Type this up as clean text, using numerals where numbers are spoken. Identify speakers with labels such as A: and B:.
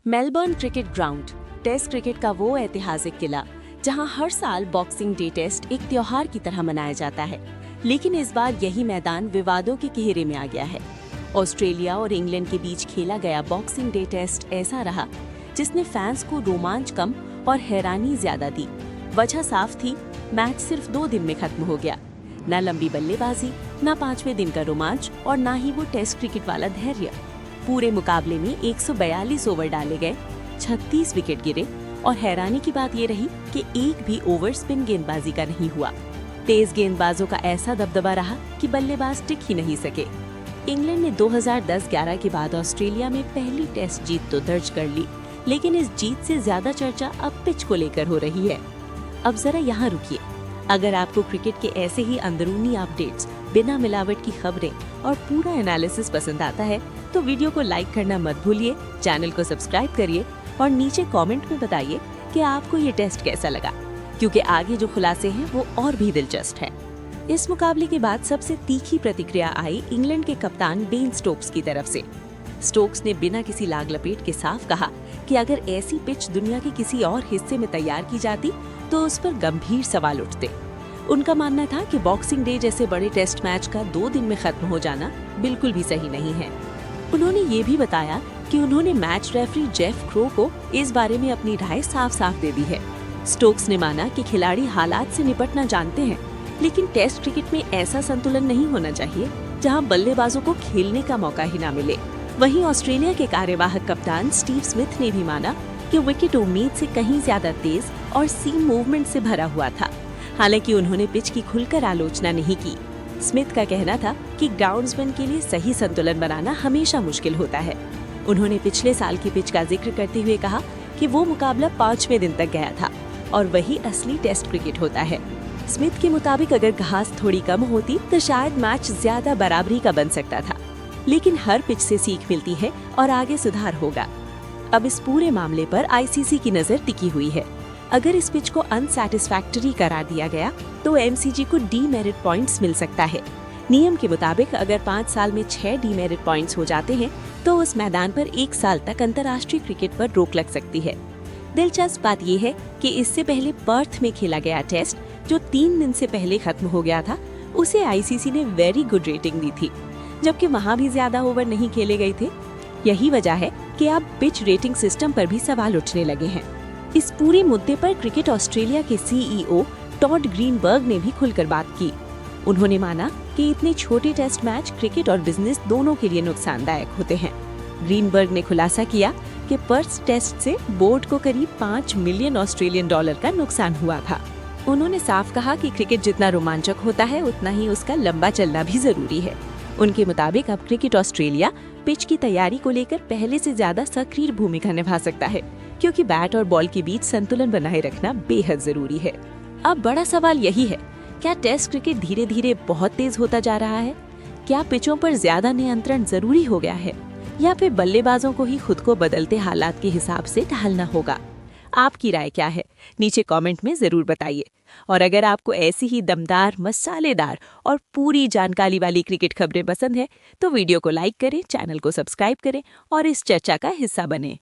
A: Melbourne cricket ground test cricket का वो ऐतिहासिक किला जहां हर साल बॉक्सिंग डे टेस्ट एक त्योहार की तरह मनाया जाता है। लेकिन इस बार यही मैदान विवादों के घेरे में आ गया है। ऑस्ट्रेलिया और इंग्लैंड के बीच खेला गया बॉक्सिंग डे टेस्ट ऐसा रहा जिसने फैंस को रोमांच कम और हैरानी ज्यादा दी। वजह साफ थी, मैच सिर्फ 2 दिन में खत्म हो गया। न लंबी बल्लेबाजी, न 5वें दिन का रोमांच और न ही वो टेस्ट क्रिकेट वाला धैर्य। पूरे मुकाबले में 142 ओवर डाले गए, 36 विकेट गिरे और हैरानी की बात ये रही कि एक भी ओवर स्पिन गेंदबाजी का नहीं हुआ। तेज गेंदबाजों का ऐसा दबदबा रहा कि बल्लेबाज टिक ही नहीं सके। इंग्लैंड ने 2010-11 के बाद ऑस्ट्रेलिया में पहली टेस्ट जीत तो दर्ज कर ली, लेकिन इस जीत से ज्यादा चर्चा अब पिच को लेकर हो रही है। अब जरा यहाँ रुकिए। अगर आपको क्रिकेट के ऐसे ही अंदरूनी अपडेट्स, बिना मिलावट की खबरें और पूरा एनालिसिस पसंद आता है तो वीडियो को लाइक करना मत भूलिए, चैनल को सब्सक्राइब करिए और नीचे कमेंट में बताइए कि आपको ये टेस्ट कैसा लगा, क्योंकि आगे जो खुलासे हैं वो और भी दिलचस्प है। इस मुकाबले के बाद सबसे तीखी प्रतिक्रिया आई इंग्लैंड के कप्तान बेन स्टोक्स की तरफ से। स्टोक्स ने बिना किसी लाग लपेट के साफ कहा कि अगर ऐसी पिच दुनिया के किसी और हिस्से में तैयार की जाती तो उस पर गंभीर सवाल उठते। उनका मानना था कि बॉक्सिंग डे जैसे बड़े टेस्ट मैच का 2 दिन में खत्म हो जाना बिल्कुल भी सही नहीं है। उन्होंने ये भी बताया कि उन्होंने मैच रेफरी जेफ क्रो को इस बारे में अपनी राय साफ साफ दे दी है। स्टोक्स ने माना कि खिलाड़ी हालात से निपटना जानते हैं, लेकिन टेस्ट क्रिकेट में ऐसा संतुलन नहीं होना चाहिए जहां बल्लेबाजों को खेलने का मौका ही न मिले। वहीं ऑस्ट्रेलिया के कार्यवाहक कप्तान स्टीव स्मिथ ने भी माना कि विकेट उम्मीद से कहीं ज्यादा तेज और सीम मूवमेंट से भरा हुआ था। हालांकि उन्होंने पिच की खुलकर आलोचना नहीं की। स्मिथ का कहना था कि ग्राउंड्समैन के लिए सही संतुलन बनाना हमेशा मुश्किल होता है। उन्होंने पिछले साल की पिच का जिक्र करते हुए कहा कि वो मुकाबला 5वें दिन तक गया था और वही असली टेस्ट क्रिकेट होता है। स्मिथ के मुताबिक अगर घास थोड़ी कम होती तो शायद मैच ज्यादा बराबरी का बन सकता था, लेकिन हर पिच से सीख मिलती है और आगे सुधार होगा। अब इस पूरे मामले पर आईसीसी की नजर टिकी हुई है। अगर इस पिच को अनसैटिस्फैक्टरी करार दिया गया तो एमसीजी को डीमेरिट पॉइंट्स मिल सकता है। नियम के मुताबिक अगर 5 साल में 6 डीमेरिट पॉइंट्स हो जाते हैं तो उस मैदान पर 1 साल तक अंतर्राष्ट्रीय क्रिकेट पर रोक लग सकती है। दिलचस्प बात यह है कि इससे पहले पर्थ में खेला गया टेस्ट, जो 3 दिन से पहले खत्म हो गया था, उसे आईसीसी ने वेरी गुड रेटिंग दी थी, जबकि वहाँ भी ज्यादा ओवर नहीं खेले गए थे। यही वजह है कि अब पिच रेटिंग सिस्टम पर भी सवाल उठने लगे हैं। इस पूरे मुद्दे पर क्रिकेट ऑस्ट्रेलिया के सीईओ टॉड ग्रीनबर्ग ने भी खुलकर बात की। उन्होंने माना कि इतने छोटे टेस्ट मैच क्रिकेट और बिजनेस दोनों के लिए नुकसानदायक होते हैं। ग्रीनबर्ग ने खुलासा किया कि पर्थ टेस्ट से बोर्ड को करीब 5 मिलियन ऑस्ट्रेलियन डॉलर का नुकसान हुआ था। उन्होंने साफ कहा कि क्रिकेट जितना रोमांचक होता है उतना ही उसका लंबा चलना भी जरूरी है। उनके मुताबिक अब क्रिकेट ऑस्ट्रेलिया पिच की तैयारी को लेकर पहले से ज्यादा सक्रिय भूमिका निभा सकता है, क्योंकि बैट और बॉल के बीच संतुलन बनाए रखना बेहद जरूरी है। अब बड़ा सवाल यही है, क्या टेस्ट क्रिकेट धीरे धीरे बहुत तेज होता जा रहा है? क्या पिचों पर ज्यादा नियंत्रण जरूरी हो गया है, या फिर बल्लेबाजों को ही खुद को बदलते हालात के हिसाब से ढालना होगा? आपकी राय क्या है? नीचे कमेंट में जरूर बताइए। और अगर आपको ऐसी ही दमदार, मसालेदार और पूरी जानकारी वाली क्रिकेट खबरें पसंद है तो वीडियो को लाइक करें, चैनल को सब्सक्राइब करें और इस चर्चा का हिस्सा बने।